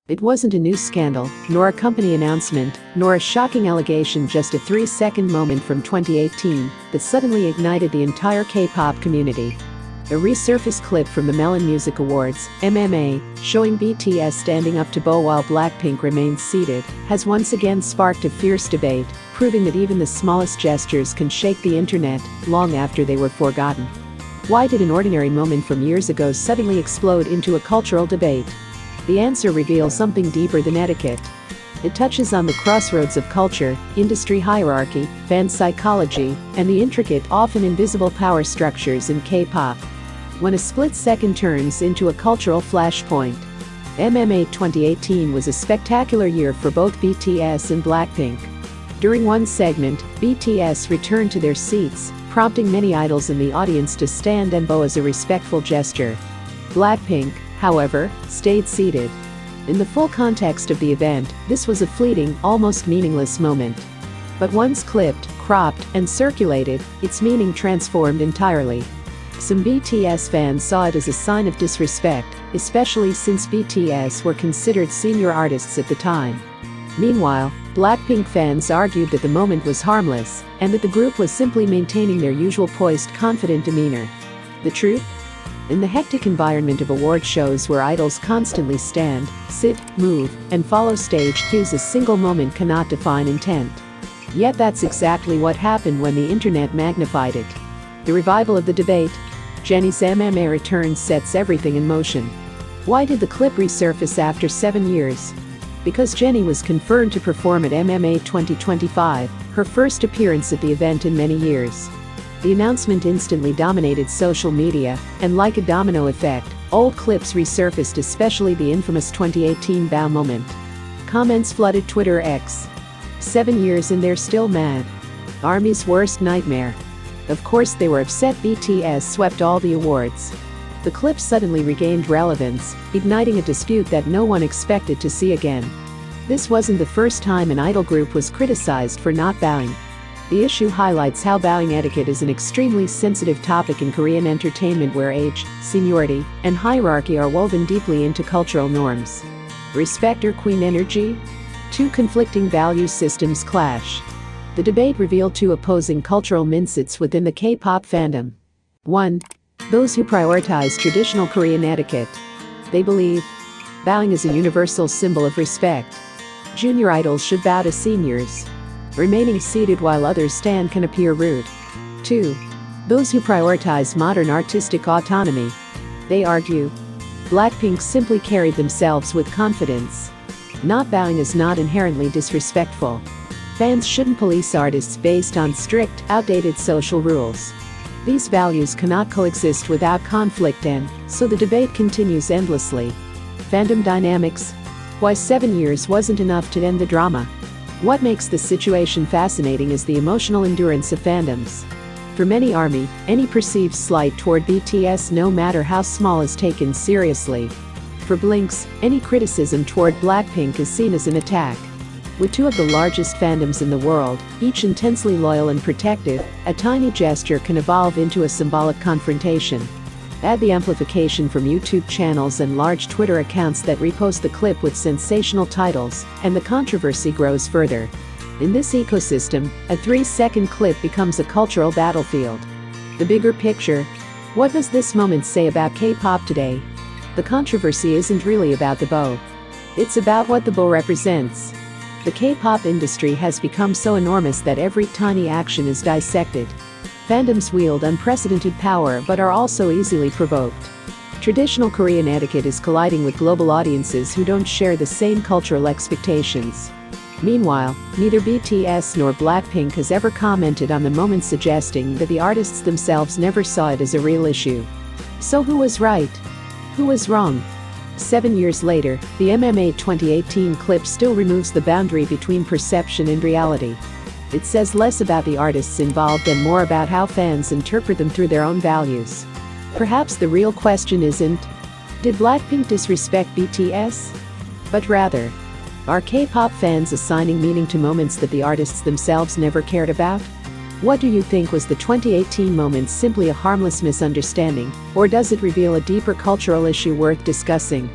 It wasn't a news scandal, nor a company announcement, nor a shocking allegation, just a 3-second moment from 2018 that suddenly ignited the entire K-pop community. A resurfaced clip from the Melon Music Awards, MMA, showing BTS standing up to Bo while BLACKPINK remains seated, has once again sparked a fierce debate, proving that even the smallest gestures can shake the internet long after they were forgotten. Why did an ordinary moment from years ago suddenly explode into a cultural debate? The answer reveals something deeper than etiquette. It touches on the crossroads of culture, industry hierarchy, fan psychology, and the intricate, often invisible power structures in K-pop. When a split second turns into a cultural flashpoint. MMA 2018 was a spectacular year for both BTS and BLACKPINK. During one segment, BTS returned to their seats, prompting many idols in the audience to stand and bow as a respectful gesture. BLACKPINK, however, stayed seated. In the full context of the event, this was a fleeting, almost meaningless moment. But once clipped, cropped, and circulated, its meaning transformed entirely. Some BTS fans saw it as a sign of disrespect, especially since BTS were considered senior artists at the time. Meanwhile, BLACKPINK fans argued that the moment was harmless, and that the group was simply maintaining their usual poised, confident demeanor. The truth? In the hectic environment of award shows where idols constantly stand, sit, move, and follow stage cues, a single moment cannot define intent. Yet that's exactly what happened when the internet magnified it. The revival of the debate, Jennie's MMA return, sets everything in motion. Why did the clip resurface after 7 years? Because Jennie was confirmed to perform at MMA 2025, her first appearance at the event in many years. The announcement instantly dominated social media, and like a domino effect, old clips resurfaced, especially the infamous 2018 bow moment. Comments flooded Twitter X. 7 years and they're still mad. ARMY's worst nightmare. Of course they were upset BTS swept all the awards. The clip suddenly regained relevance, igniting a dispute that no one expected to see again. This wasn't the first time an idol group was criticized for not bowing. The issue highlights how bowing etiquette is an extremely sensitive topic in Korean entertainment, where age, seniority, and hierarchy are woven deeply into cultural norms. Respect or queen energy? Two conflicting value systems clash. The debate revealed two opposing cultural mindsets within the K-pop fandom. 1. Those who prioritize traditional Korean etiquette. They believe bowing is a universal symbol of respect. Junior idols should bow to seniors. Remaining seated while others stand can appear rude. 2. Those who prioritize modern artistic autonomy. They argue BLACKPINK simply carried themselves with confidence. Not bowing is not inherently disrespectful. Fans shouldn't police artists based on strict, outdated social rules. These values cannot coexist without conflict, and so the debate continues endlessly. Fandom dynamics. Why 7 years wasn't enough to end the drama? What makes this situation fascinating is the emotional endurance of fandoms. For many ARMY, any perceived slight toward BTS, no matter how small, is taken seriously. For Blinks, any criticism toward BLACKPINK is seen as an attack. With two of the largest fandoms in the world, each intensely loyal and protective, a tiny gesture can evolve into a symbolic confrontation. Add the amplification from YouTube channels and large Twitter accounts that repost the clip with sensational titles, and the controversy grows further. In this ecosystem, a 3-second clip becomes a cultural battlefield. The bigger picture. What does this moment say about K-pop today? The controversy isn't really about the bow. It's about what the bow represents. The K-pop industry has become so enormous that every tiny action is dissected. Fandoms wield unprecedented power but are also easily provoked. Traditional Korean etiquette is colliding with global audiences who don't share the same cultural expectations. Meanwhile, neither BTS nor BLACKPINK has ever commented on the moment, suggesting that the artists themselves never saw it as a real issue. So who was right? Who was wrong? 7 years later, the MMA 2018 clip still removes the boundary between perception and reality. It says less about the artists involved and more about how fans interpret them through their own values. Perhaps the real question isn't, did BLACKPINK disrespect BTS? But rather, are K-pop fans assigning meaning to moments that the artists themselves never cared about? What do you think? Was the 2018 moment simply a harmless misunderstanding, or does it reveal a deeper cultural issue worth discussing?